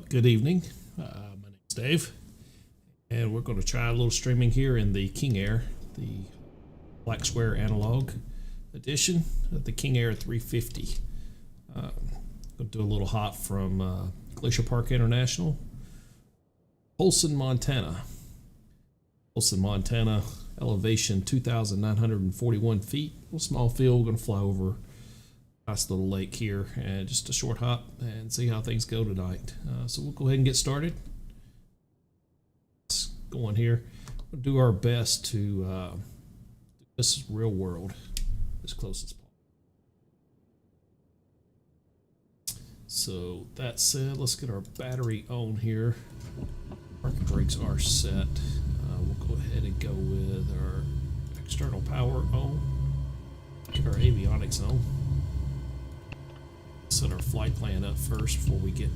Good evening. My name's Dave, and we're going to try a little streaming here in the King Air, the Black Square Analog edition of the King Air 350. Going to do a little hop from Glacier Park INternational, Polson, Montana. Polson, Montana, elevation 2,941 feet. A little small field. We're going to fly over nice little lake here and just a short hop and see how things go tonight. So we'll go ahead and get started. Let's go on here. We'll do our best to do this real world as close as possible. So that said, let's get our battery on here. Parking brakes are set. We'll go ahead and go with our external power on. Get our avionics on. Set our flight plan up first before we get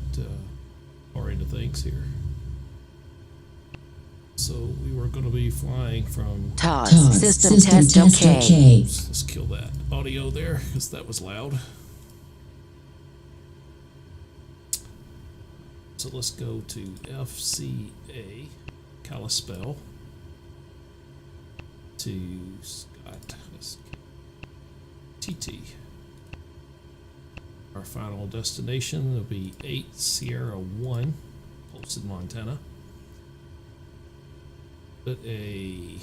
far into things here. So we were going to be flying from System test okay. Let's kill that audio there because that was loud. So let's go to FCA Kalispell to Scott TT. Our final destination will be 8 Sierra 1, Polson, Montana. Put a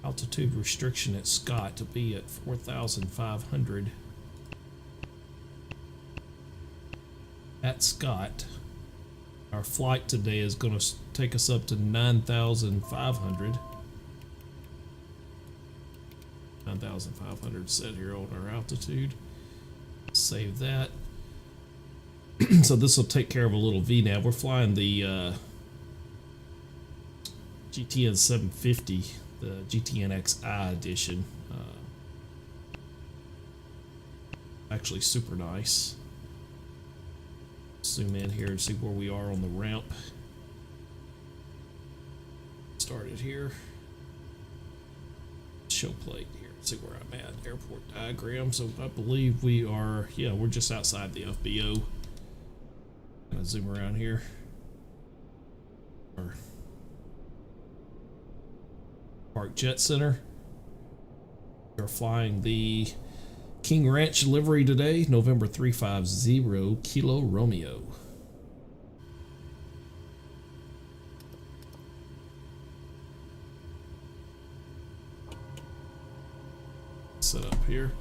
altitude restriction at Scott to be at 4,500 at Scott. Our flight today is going to take us up to 9,500. 9,500 set here on our altitude. Save that. So this will take care of a little VNAV. We're flying the GTN 750, the GTN XI edition. Actually super nice. Zoom in here and see where we are on the ramp. Started here. Show plate here. See where I'm at. Airport diagram. So I believe we are, we're just outside the FBO. Gonna zoom around here. Our Park Jet Center. We're flying the King Ranch livery today, November 350 Kilo Romeo. Set up here.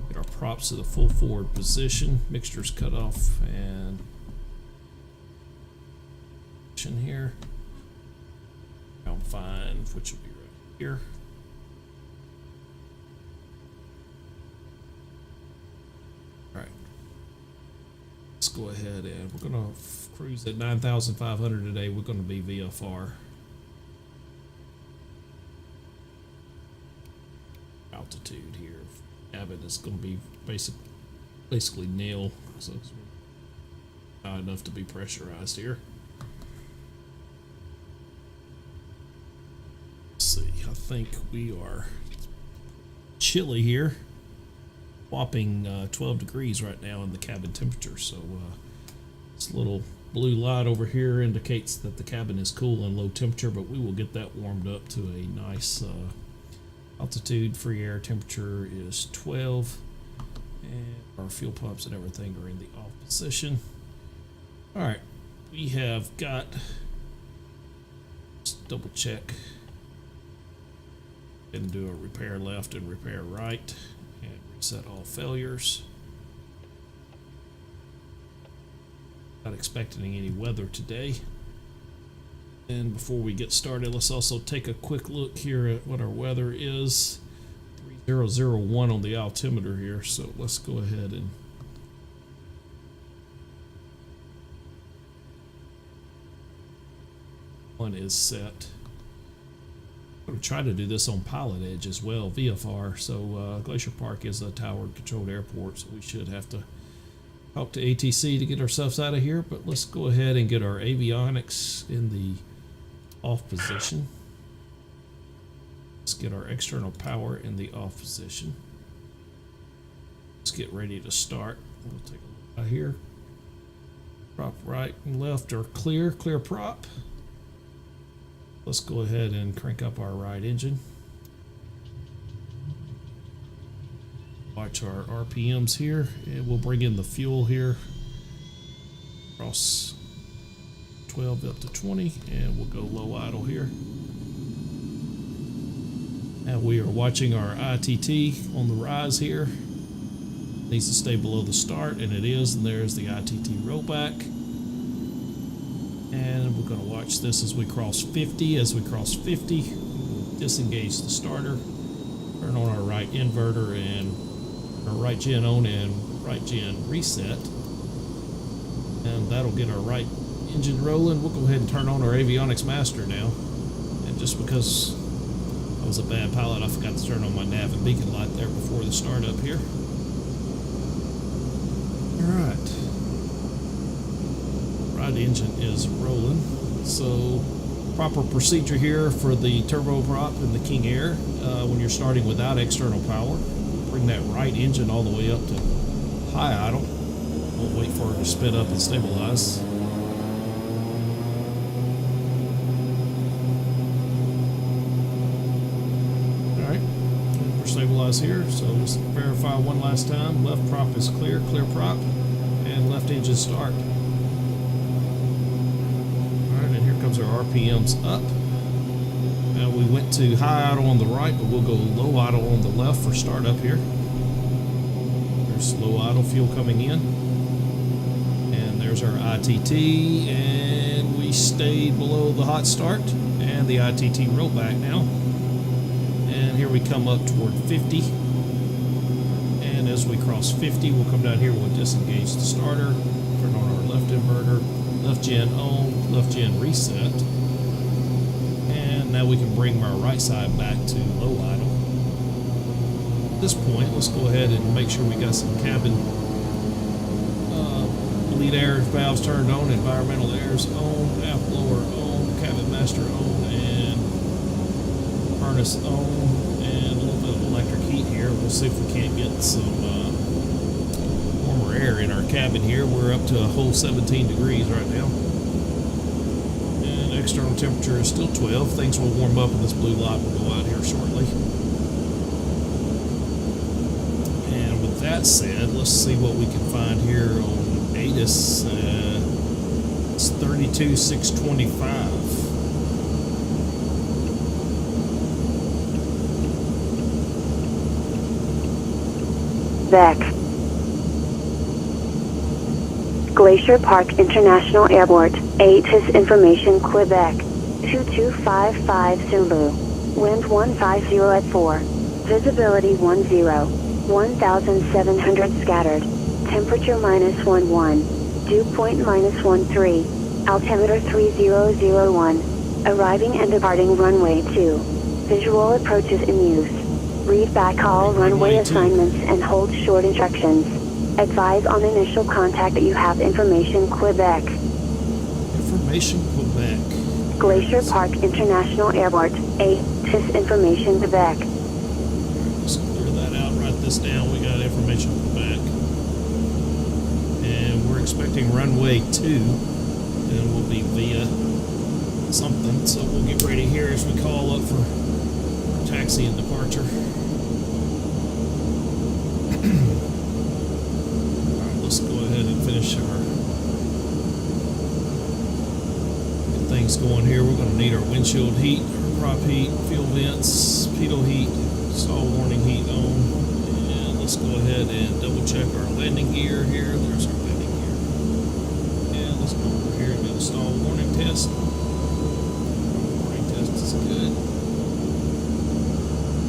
Get our props to the full forward position. Mixtures cut off and here. Ground 5, which will be right here. Alright. Let's go ahead and we're gonna cruise at 9,500 today. We're gonna be VFR. Altitude here. Cabin is going to be basically nil, so it's not enough to be pressurized here. Let's see, I think we are chilly here, whopping 12 degrees right now in the cabin temperature. So this little blue light over here indicates that the cabin is cool and low temperature, but we will get that warmed up to a nice altitude. Free air temperature is 12, and our fuel pumps and everything are in the off position. All right, we have got, just double check and do a repair left and repair right and reset all failures. Not expecting any weather today. And before we get started, let's also take a quick look here at what our weather is. 3001 on the altimeter here, so let's go ahead and one is set. I'm going to try to do this on Pilot Edge as well, VFR. So Glacier Park is a tower controlled airport, so we should have to talk to ATC to get ourselves out of here. But let's go ahead and get our avionics in the off position. Let's get our external power in the off position. Let's get ready to start. We'll take a look out here. Prop right and left are clear prop. Let's go ahead and crank up our right engine. Watch our RPMs here, and we'll bring in the fuel here. Cross 12 up to 20, and we'll go low idle here. And we are watching our ITT on the rise here. Needs to stay below the start, and it is, and there's the ITT rollback. And we're going to watch this as we cross 50. As we cross 50, we'll disengage the starter, turn on our right inverter and our right gen on and right gen reset. And that'll get our right engine rolling. We'll go ahead and turn on our avionics master now. And just because I was a bad pilot, I forgot to turn on my nav and beacon light there before the start up here. Alright. Right engine is rolling. So proper procedure here for the turboprop and the King Air when you're starting without external power. Bring that right engine all the way up to high idle. We'll wait for it to spin up and stabilize. Alright, we're stabilized here, so let's verify one last time. Left prop is clear prop, and left engine start. Alright, and here comes our RPMs up. Now we went to high idle on the right, but we'll go low idle on the left for start up here. There's low idle fuel coming in. And there's our ITT, and we stayed below the hot start, and the ITT rollback now. And here we come up toward 50. And as we cross 50, we'll come down here, we'll disengage the starter, turn on our left inverter, left gen on, left gen reset. Now we can bring our right side back to low idle. At this point, let's go ahead and make sure we got some cabin bleed air valves turned on, environmental airs on, aft blower on, cabin master on, and furnace on, and a little bit of electric heat here. We'll see if we can't get some warmer air in our cabin here. We're up to a whole 17 degrees right now. External temperature is still 12. Things will warm up and this blue light will go out here shortly. And with that said, let's see what we can find here on ATIS. It's 32,625. Vec. Glacier Park International Airport, ATIS Information Quebec, 2255 Zulu, wind 150 at 4, visibility 10, 1,700 scattered, temperature -11, dew point -13, altimeter 3001, arriving and departing runway 2, visual approaches in use, read back all runway assignments and hold short instructions. Advise on initial contact that you have Information Quebec. Information Quebec. Glacier Park International Airport, ATIS Information Quebec. Let's clear that out, write this down. We got Information Quebec. And we're expecting runway 2. And we'll be via something. So we'll get ready here as we call up for taxi and departure. Let's go ahead and finish our get things going here. We're going to need our windshield heat, our prop heat, fuel vents, pitot heat, stall warning heat on. And let's go ahead and double check our landing gear here. There's our landing gear. And let's go over here and do the stall warning test. Warning test is good.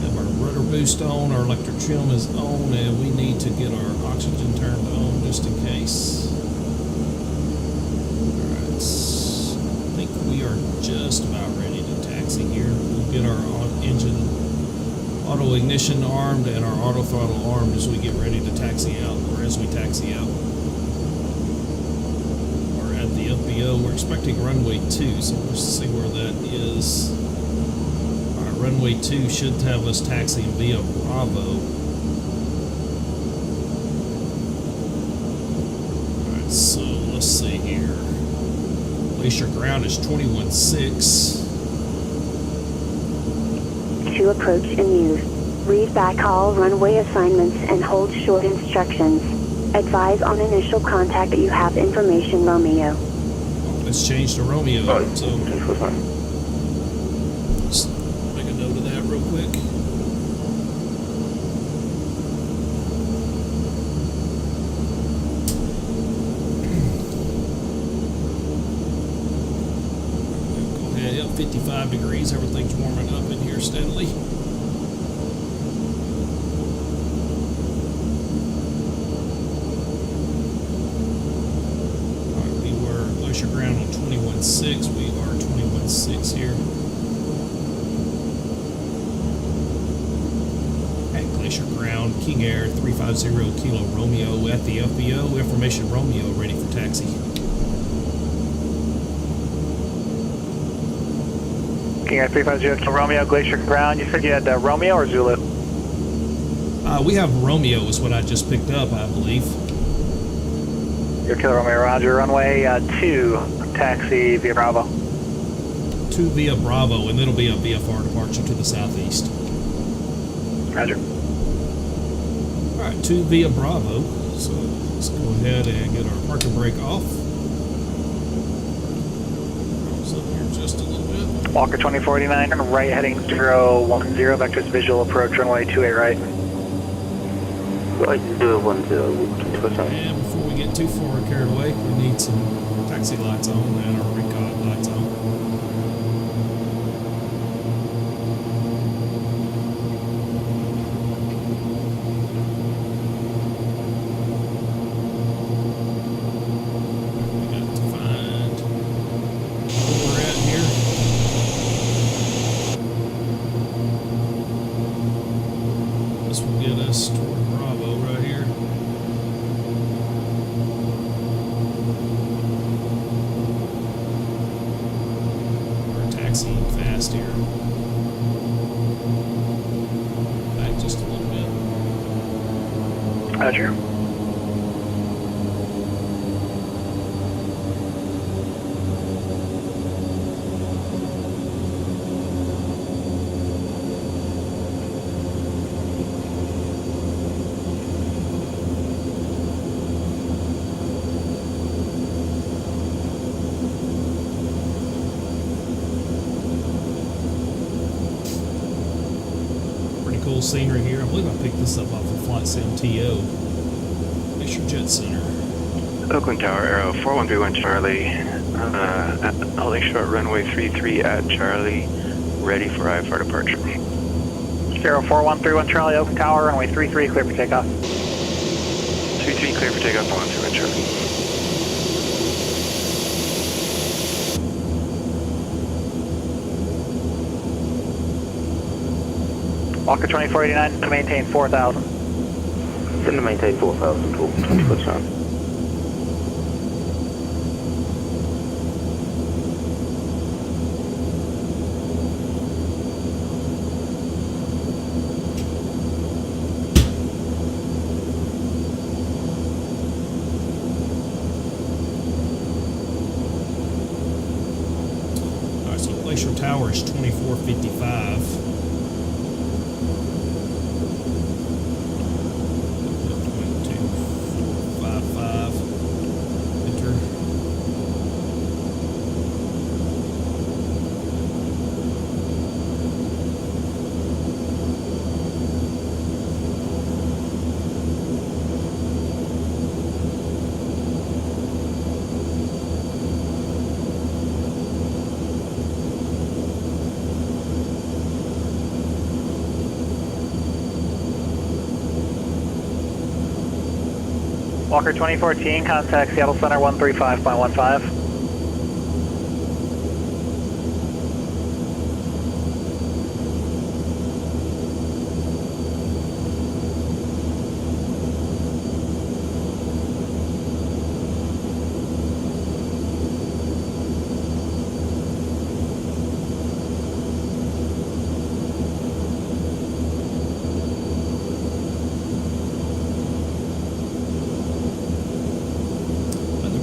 Have our rudder boost on, our electric trim is on, and we need to get our oxygen turned on just in case. Alright, I think we are just about ready to taxi here. We'll get our engine auto ignition armed and our auto throttle armed as we get ready to taxi out, or as we taxi out. We're at the FBO. We're expecting runway 2, so let's see where that is. Alright, runway 2 should have us taxiing via Bravo. So let's let's see here. Glacier ground is 21.6. To approach and use. Read back all runway assignments and hold short instructions. Advise on initial contact that you have information, Romeo. Let's change to Romeo. Oh, So let's make a note of that real quick. Go ahead, yep, 55 degrees. Everything's warming up in here steadily. Glacier ground on 21.6. We are 21.6 here. At Glacier ground, King Air 350 Kilo Romeo at the FBO. Information Romeo ready for taxi. King Air 350 Kilo Romeo, Glacier ground. You said you had Romeo or Zulu? We have Romeo is what I just picked up, I believe. Your Kilo Romeo, roger. Runway 2, taxi via Bravo. 2 via Bravo, and it'll be a VFR departure to the southeast. Roger. All right, 2 via Bravo. So let's go ahead and get our parking brake off. Close up here just a little bit. Walker 2049, right heading 010, vectors visual approach, runway 28 right. right 010, And before we get too far carried away, we need some taxi lights on and our recon lights on. We got to find where we're at here. This will get us toward Bravo right here. Taxiing fast here. Back just a little bit. Roger. Cool scenery here. I believe I picked this up off of Flight Sim TO. Glacier Jet Center. Oakland Tower, Arrow 4131 Charlie, holding short runway 33 at Charlie, ready for IFR departure. 4131 Charlie, Oakland Tower, runway 33, clear for takeoff. 33 clear for takeoff, 4131 Charlie. Walker 2049, to maintain 4,000. Send to maintain 4,000, 20 chance. Alright, so Glacier Tower is 2455. 2255. Enter. Walker 2014, contact Seattle Center 135.15.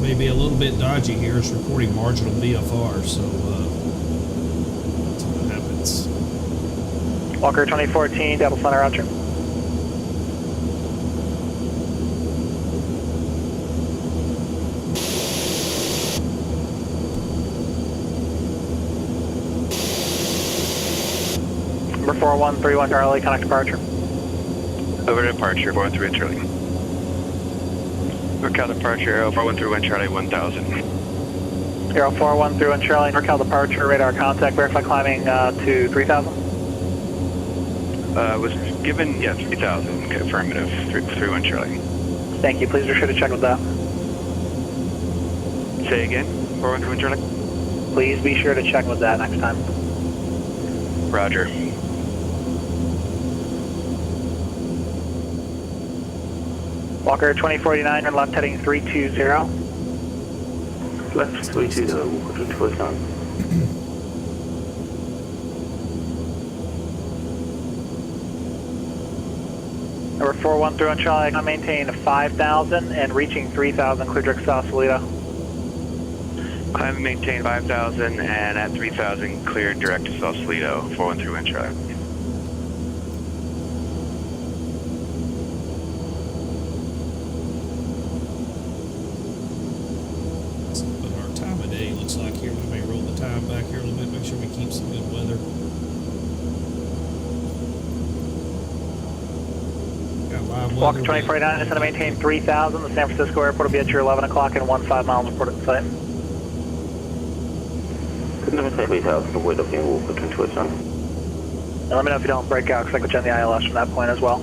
May be a little bit dodgy here. It's reporting marginal VFR, so that's what happens. Walker 2014, Double Center, Roger. Number 4131 Charlie, connect departure. Over departure, 413 Charlie. NorCal departure, Aero 413 Charlie 1000. Aero 413 Charlie, NorCal departure, radar contact, verify climbing to 3000. Was given, yeah, 3000, affirmative, 331 Charlie. Thank you, please be sure to check with that. Say again, 413 Charlie? Please be sure to check with that next time. Roger. Walker 2049, turn left heading 320. Left 320, Walker 2049. Number 413 Charlie, I maintain 5,000 and reaching 3,000, clear direct south Toledo. Climb and maintain 5,000 and at 3,000 clear direct to South Toledo, 413 Charlie. But our time of day looks like here, we may roll the time back here a little bit, make sure we keep some good weather. Got live weather. Walker 2049 is going to maintain 3,000. The San Francisco airport will be at your 11 o'clock and 15 miles report at the site. Number 3000, avoid looking Walker 2049. And let me know if you don't break out, because I can check the ILS from that point as well.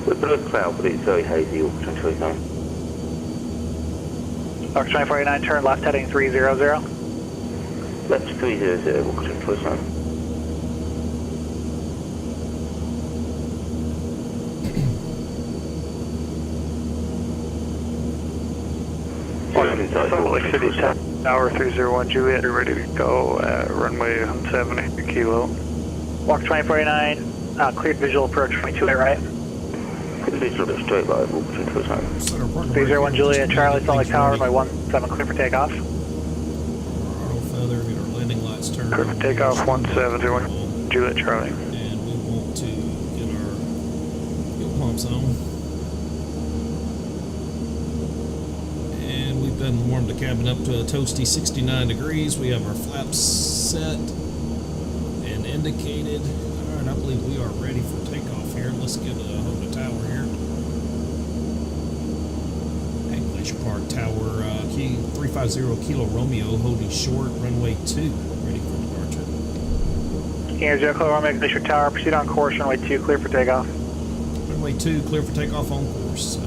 We're below cloud, but it's very hazy, Walker 2049. Walker 2049, turn left heading 300. Left 300, Walker 2049. Salt Lake City Tower 301 Juliet, you're ready to go at runway 70 kilo. Walker 2049, cleared visual approach 22 right. Visual straight line, Walker 2049. 301 Juliet, Charlie, Salt Lake Tower, by 17, clear for takeoff. Auto feather, get our landing lights turned Clear for on. takeoff 1701 Juliet, Charlie. And we want to get our fuel pumps on. And we've done warmed the cabin up to a toasty 69 degrees. We have our flaps set and indicated. All right, I believe we are ready for takeoff here. Let's get a hold of the tower here. At Glacier Park Tower, key 350 Kilo Romeo, holding short, runway 2, ready for departure. King 0 Kilo Romeo, Glacier Tower, proceed on course, runway 2, clear for takeoff. Runway 2, clear for takeoff on course.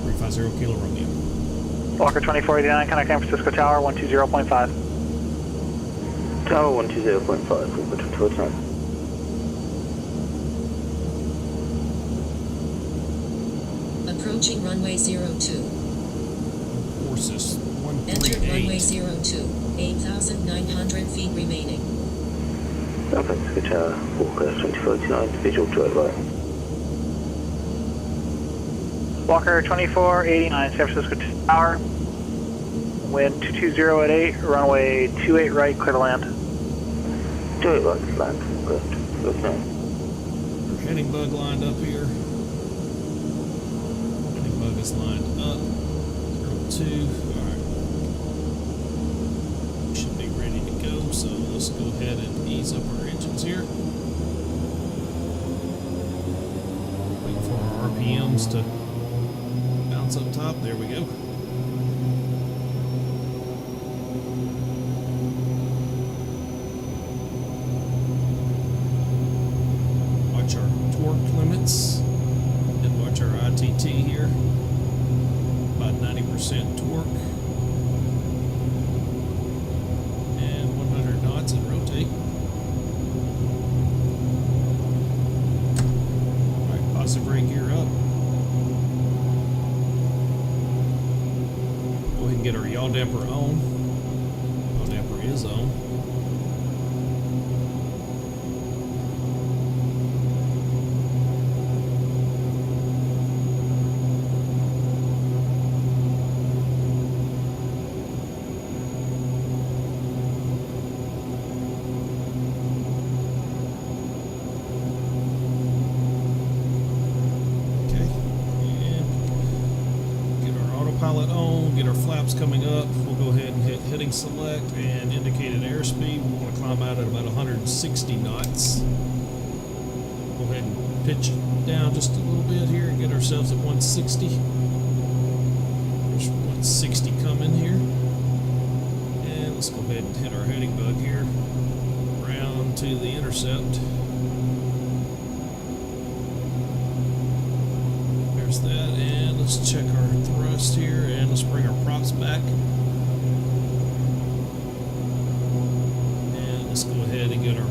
350 Kilo Romeo. Walker 2489, connect San Francisco Tower 120.5. Tower 120.5, Walker 2049. Approaching runway 02. Course is Enter runway 138. 02. 8,900 feet remaining. San Francisco Tower, Walker 2049, visual straight line. Walker 2489, San Francisco Tower, wind 220 at 8, runway 28 right, clear to land. Straight line, land, Walker 2049. Heading bug lined up here. Heading bug is lined up. 02. Alright. Should be ready to go, so let's go ahead and ease up our engines here. Waiting for our RPMs to bounce up top. There we go. Watch our torque limits and watch our ITT here. About 90% torque and 100 knots and rotate. Alright, positive rate gear up. Go ahead and get our yaw damper on. Yaw damper is on. light on, get our flaps coming up. We'll go ahead and hit heading select and indicated airspeed. We want to climb out at about 160 knots. Go ahead and pitch it down just a little bit here and get ourselves at 160. There's 160 coming here. And let's go ahead and hit our heading bug here. Round to the intercept. There's that, and let's check our thrust here, and let's bring our props back. And let's go ahead and get our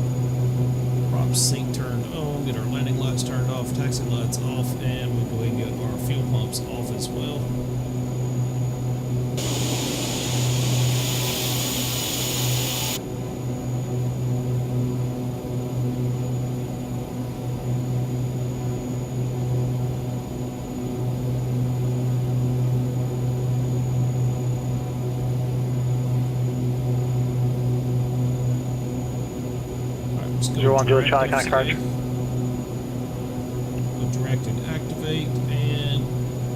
prop sync turned on, get our landing lights turned off, taxi lights off, and we'll go ahead and get our fuel pumps off as well. Zero one Juliet Charlie, connect FCA. departure. Go direct and activate, and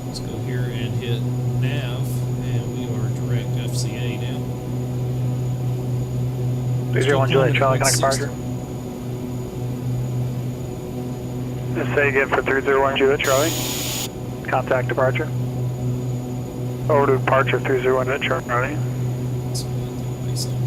let's go here and hit nav, and we are direct FCA now. 301 Juliet Charlie, connect 160. departure. Let's say again for 301 Juliet Charlie. Contact departure. Over to departure 301 Juliet Charlie. So we'll have to place on here.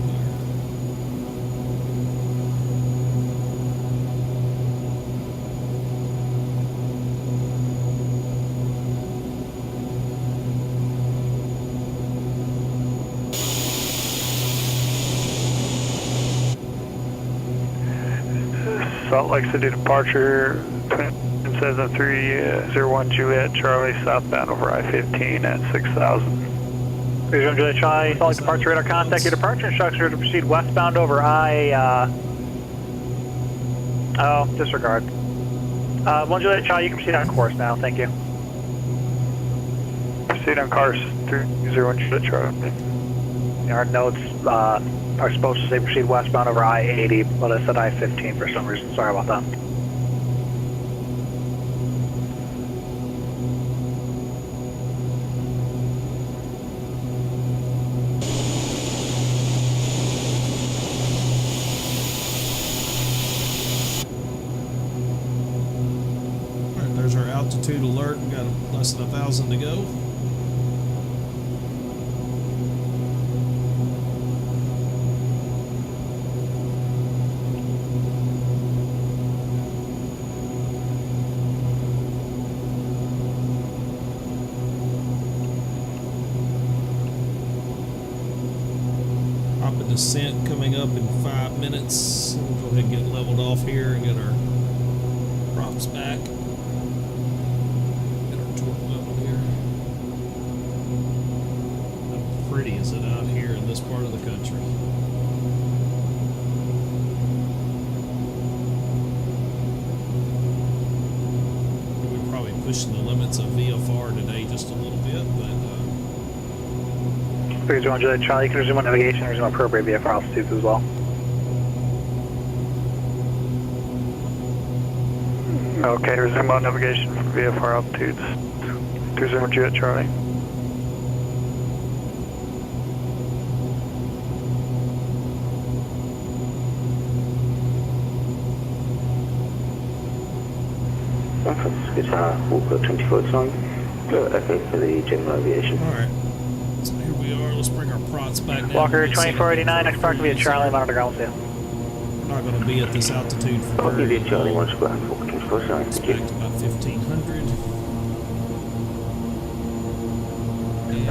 Salt Lake City departure. It says a 301 Juliet Charlie southbound over I-15 at 6,000. 301 Juliet Charlie, Salt Lake departure radar contact. Your departure instructions are to proceed westbound over disregard. 1 Juliet Charlie, you can proceed on course now, thank you. Proceed on course 301 Juliet Charlie. Our notes are supposed to say proceed westbound over I-80, but it said I-15 for some reason. Sorry about that. Alright, there's our altitude alert. We got less than 1,000 to go. Descent coming up in 5 minutes. We'll go ahead and get leveled off here and get our props back. Get our torque level here. How pretty is it out here in this part of the country? We're probably pushing the limits of VFR today just a little bit, but 301 Juliet Charlie, you can resume on navigation, resume appropriate VFR altitudes as well. Okay, resume on navigation for VFR altitudes. 301 Juliet Charlie. San Francisco Tower, Walker 2049. Okay for the general aviation. alright. So here we are. Let's bring our props back down. Walker to 2489, next park via Charlie, monitor ground seal. We're not going to be at this altitude for Copy very via Charlie, long. 1 square, Walker 2049. Thank you. Expect about 1,500.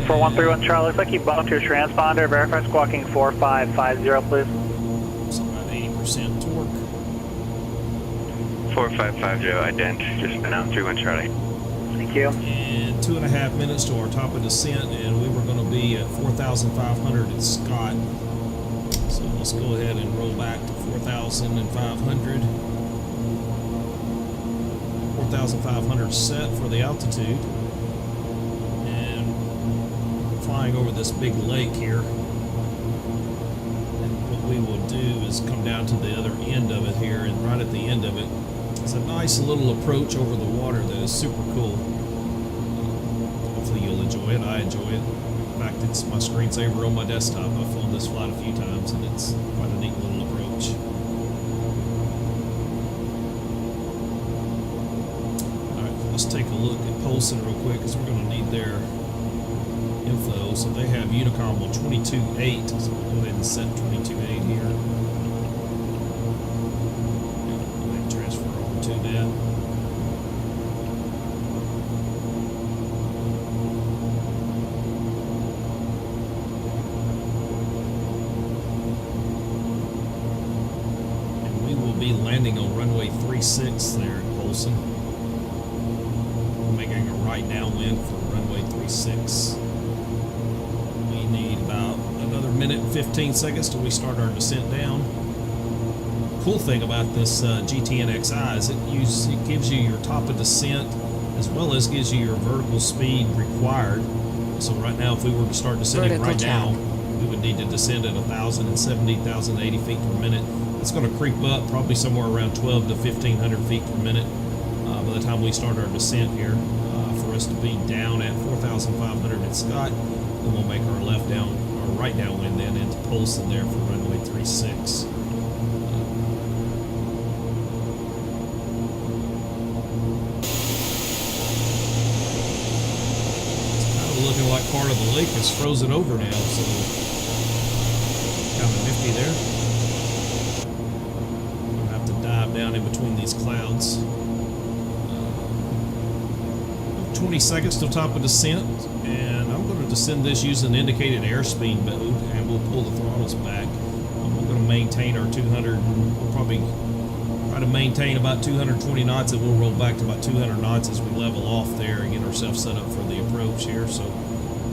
4131 Charlie, looks like you bumped your transponder. Verify squawking 4550, please. So about 80% torque. 4550, ident. Just been out 31 Charlie. Thank you. And 2.5 minutes to our top of descent, and we were going to be at 4,500 at Scott. So let's go ahead and roll back to 4,500. 4,500 set for the altitude. And flying over this big lake here. And what we will do is come down to the other end of it here, and right at the end of it, it's a nice little approach over the water that is super cool. hopefully you'll enjoy it. I enjoy it. In fact, it's my screensaver on my desktop. I've flown this flight a few times, and it's quite a neat little approach. All right, let's take a look at Polson real quick, because we're going to need their info. So they have Unicom 22.8, so we'll go ahead and set 22.8 here. Go ahead and transfer over to that. Be landing on runway 36 there at Polson. We're making a right downwind for runway 36. We need about another minute and 15 seconds till we start our descent down. Cool thing about this GTN-XI is it gives you your top of descent as well as gives you your vertical speed required. So right now, if we were to start descending right now, we would need to descend at 1,070, 1,080 feet per minute. It's going to creep up probably somewhere around 12 to 1,500 feet per minute by the time we start our descent here. For us to be down at 4,500 at Scott, then we'll make our right downwind then into Polson there for runway 36. It's kind of looking like part of the lake is frozen over now, so kind of nifty there. Down in between these clouds. 20 seconds till top of descent, and I'm going to descend this using indicated airspeed mode, and we'll pull the throttles back. We're going to maintain our 200, we'll probably try to maintain about 220 knots, and we'll roll back to about 200 knots as we level off there and get ourselves set up for the approach here. So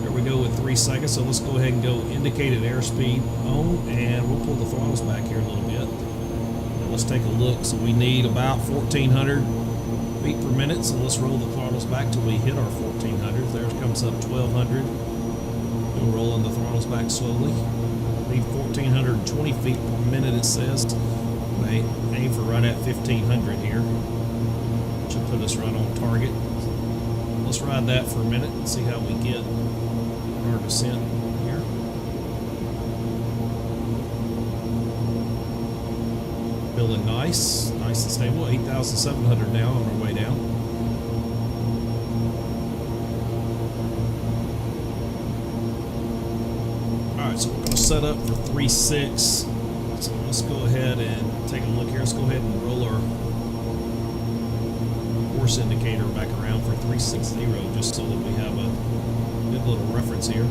there we go with 3 seconds. So let's go ahead and go indicated airspeed on, and we'll pull the throttles back here a little bit. Let's take a look. So we need about 1,400 feet per minute. So let's roll the throttles back till we hit our 1,400. There comes up 1,200. We'll roll the throttles back slowly. Need 1,420 feet per minute, it says. May aim for right at 1,500 here. Should put us right on target. Let's ride that for a minute and see how we get our descent here. Feeling nice and stable. 8,700 now on our way down. All right, so we're going to set up for 3.6. So let's go ahead and take a look here. Let's go ahead and roll our course indicator back around for 360, just so that we have a good little reference here.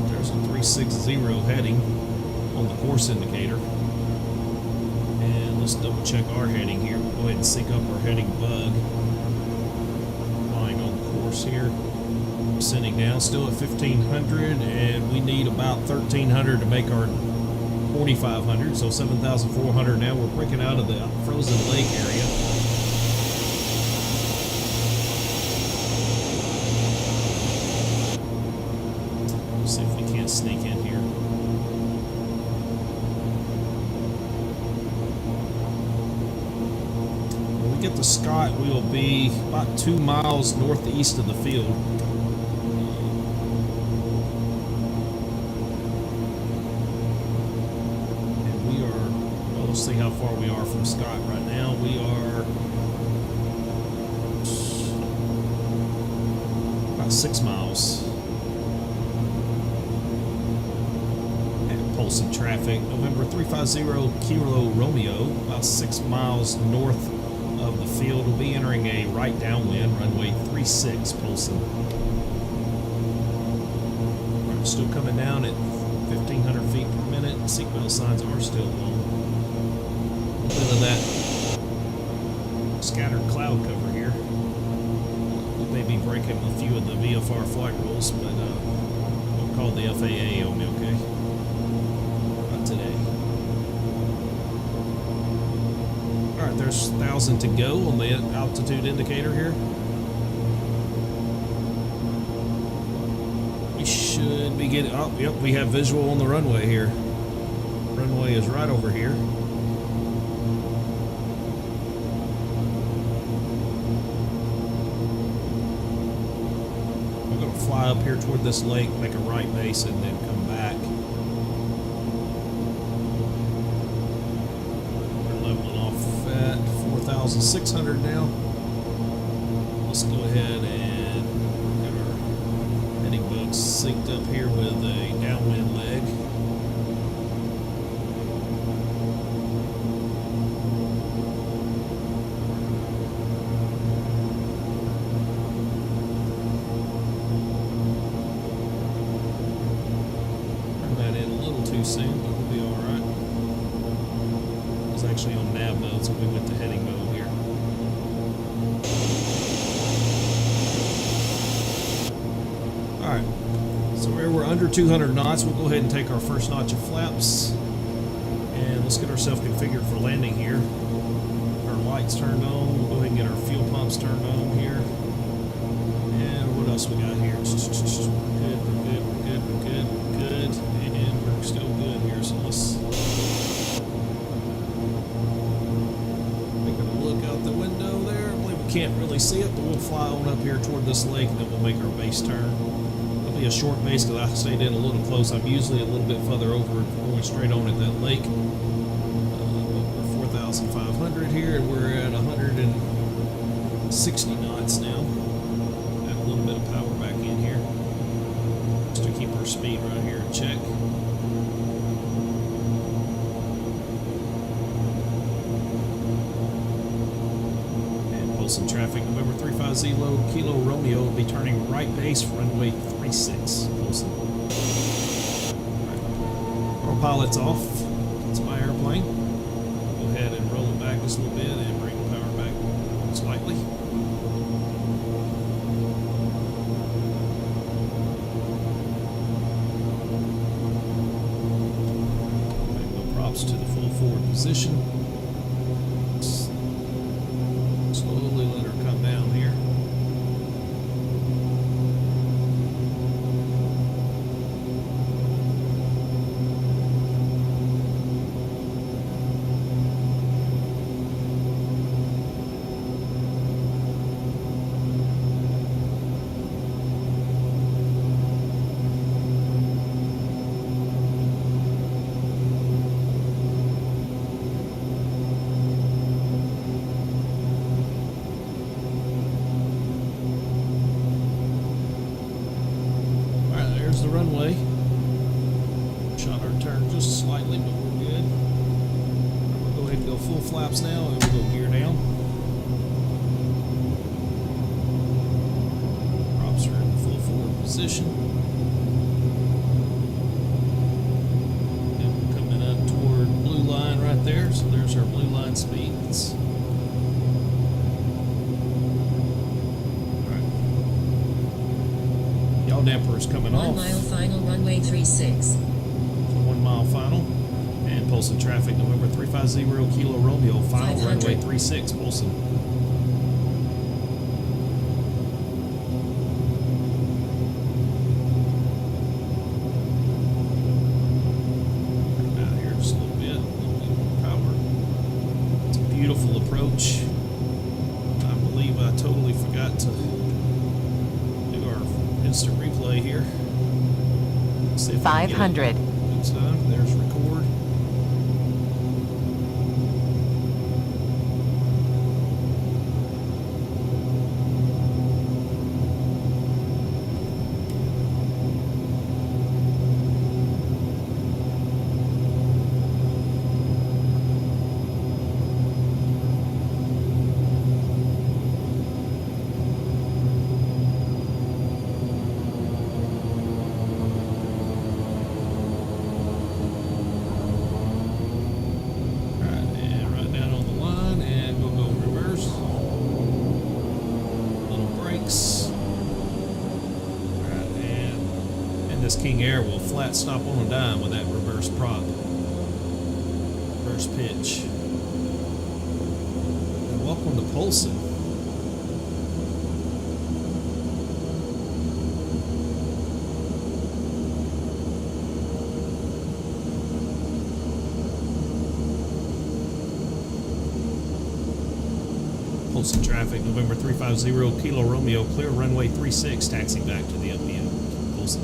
There's a 360 heading on the course indicator. And let's double check our heading here. We'll go ahead and sync up our heading bug. Flying on the course here. Sending down, still at 1,500, and we need about 1,300 to make our 4,500, so 7,400 now. We're breaking out of the frozen lake area. Let's see if we can't sneak in here. When we get to Scott, we will be about 2 miles northeast of the field. See how far we are from Scott right now. We are about 6 miles. And Polson traffic, November 350 Kilo Romeo, about 6 miles north of the field. We'll be entering a right downwind, runway 36, Polson. We're still coming down at 1,500 feet per minute. Seatbelt signs are still low. Bit of that scattered cloud cover here. We may be breaking a few of the VFR flight rules, but we'll call the FAA on me, okay? Not today. Alright, there's 1,000 to go on the altitude indicator here. We should Should be getting. Oh, yep, we have visual on the runway here. Runway is right over here. We're going to fly up here toward this lake, make a right base, and then come back. We're leveling off at 4,600 now. Let's go ahead and get our heading boats synced up here with a downwind leg. Soon, but we'll be alright. It was actually on nav mode, so we went to heading mode here. Alright, so we're under 200 knots. We'll go ahead and take our first notch of flaps. And let's get ourselves configured for landing here. Our lights turned on. We'll go ahead and get our fuel pumps turned on here. And what else we got here? Good, we're good, we're good, we're good, we're good. And we're still good here, so let's take a look out the window there. I believe we can't really see it, but we'll fly on up here toward this lake and then we'll make our base turn. It'll be a short base because I stayed in a little close. I'm usually a little bit further over going straight on at that lake. We're 4,500 here and we're at 160 knots now. Got a little bit of power back in here just to keep our speed right here in check. Polson traffic, November 350 Kilo Romeo will be turning right base, runway 36, Polson. Right. Our pilot's off. It's my airplane. Go ahead and roll it back just a little bit and bring the power back slightly. Go props to the full forward position. The runway. Shot our turn just slightly, but we're good. We'll go ahead and go full flaps now and we'll go gear down. Props are in the full forward position. And we're coming up toward blue line right there, so there's our blue line speeds. Yaw damper is coming off. 1 mile final, runway 36. 1 mile final. And Polson traffic, November 350 Kilo Romeo, final 500. runway 36, Polson. Out here just a little bit more power. It's a beautiful approach. I believe I totally forgot to instant replay here. See if 500. There's record. This King Air will flat stop on a dime with that reverse prop, reverse pitch. And welcome to Polson. Polson traffic, November 350, Kilo Romeo, clear runway 36, taxi back to the LPM. Polson.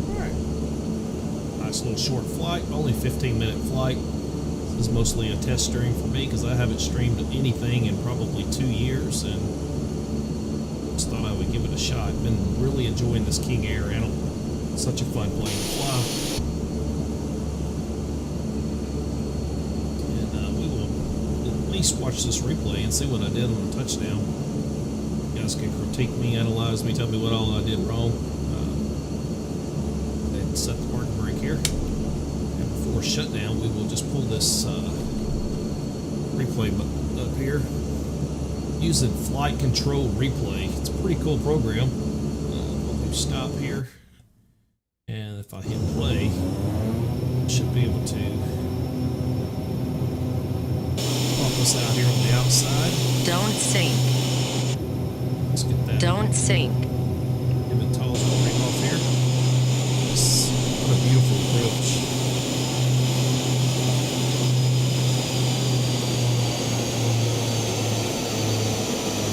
Alright. Nice little short flight, only 15-minute flight. This is mostly a test stream for me because I haven't streamed anything in probably 2 years, and just thought I would give it a shot. Been really enjoying this King Air animal. Such a fun plane to fly. Watch this replay and see what I did on the touchdown. You guys can critique me, analyze me, tell me what all I did wrong. And set the parking brake here. And before shutdown, we will just pull this replay button up here. Using Flight Control Replay. It's a pretty cool program. We'll do stop here. And if I hit play, I should be able to us out here on the outside. Don't sink. Let's get that. Don't sink. Inventory's going off here. What a beautiful approach.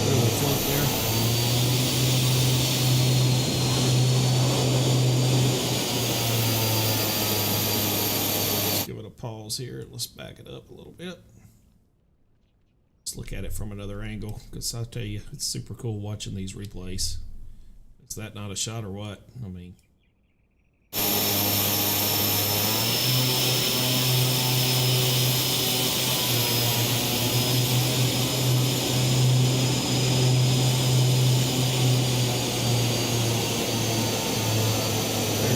Little float there. Let's give it a pause here. Let's back it up a little bit. Let's look at it from another angle, because I'll tell you, it's super cool watching these replays. Is that not a shot or what? I mean, they're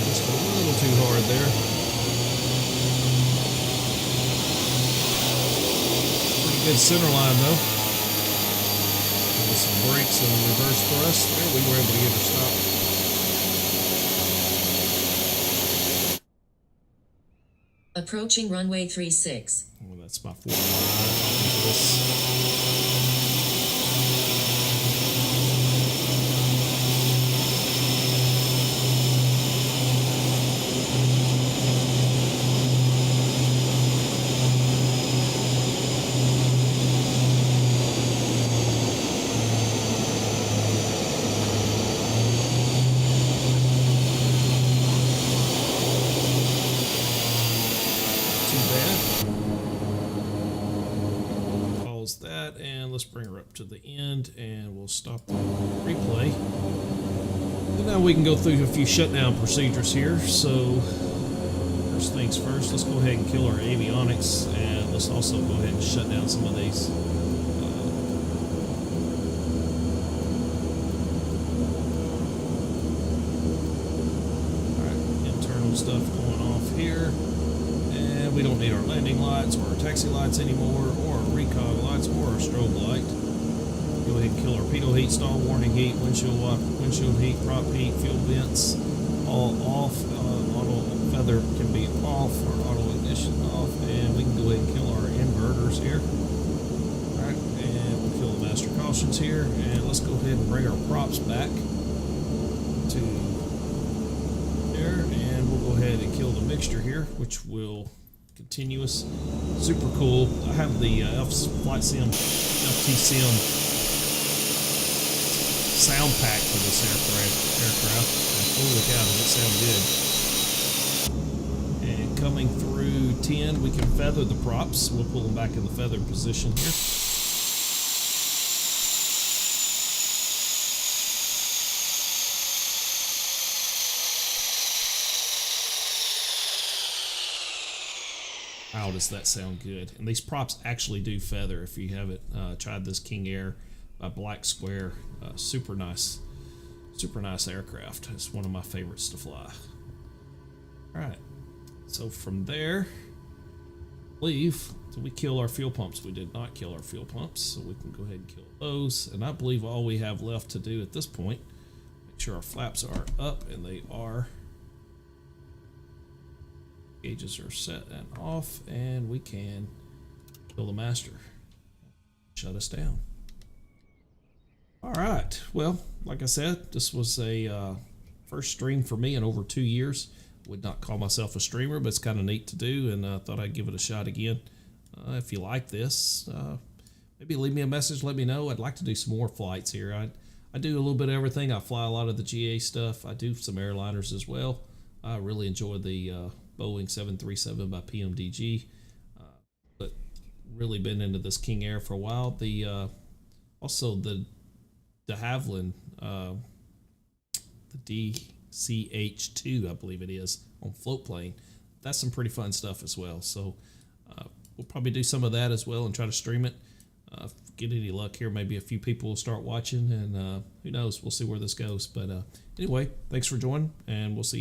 just a little too hard there. Good center line though. With some brakes and reverse thrust there, we were able to get her stopped. Approaching runway 36. Well, that's my 4 line talking to us. That, and let's bring her up to the end, and we'll stop the replay. And now we can go through a few shutdown procedures here. So first things first, let's go ahead and kill our avionics, and let's also go ahead and shut down some of these internal stuff going off here. And we don't need our landing lights or our taxi lights anymore, or our recog lights, or our strobe light. Go ahead and kill our pitot heat, stall warning heat, windshield heat, prop heat, fuel vents, all off. Auto feather can be off, or auto ignition off, and we can go ahead and kill our inverters here. Alright, and we'll kill the master cautions here, and let's go ahead and bring our props back to there, and we'll go ahead and kill the mixture here, which will continuous. Super cool. I have the Flight Sim FT-Sim sound pack for this aircraft. And holy cow, does it sound good. And coming through 10, we can feather the props. We'll pull them back in the feathered position here. Wow, does that sound good. And these props actually do feather. If you haven't tried this King Air by Black Square, super nice aircraft. It's one of my favorites to fly. Alright, so from there, I believe, did we kill our fuel pumps? We did not kill our fuel pumps, so we can go ahead and kill those. And I believe all we have left to do at this point, make sure our flaps are up, and they are. Gauges are set and off, and we can kill the master. Shut us down. Alright, well, like I said, this was a first stream for me in over 2 years. Would not call myself a streamer, but it's kind of neat to do, and I thought I'd give it a shot again. if you like this, maybe leave me a message. Let me know. I'd like to do some more flights here. I do a little bit of everything. I fly a lot of the GA stuff. I do some airliners as well. I really enjoy the Boeing 737 by PMDG, but really been into this King Air for a while. The also the de Havilland, the DCH2, I believe it is, on float plane. That's some pretty fun stuff as well. So we'll probably do some of that as well and try to stream it. Get any luck here, maybe a few people will start watching, and who knows, we'll see where this goes. But anyway, thanks for joining, and we'll see you next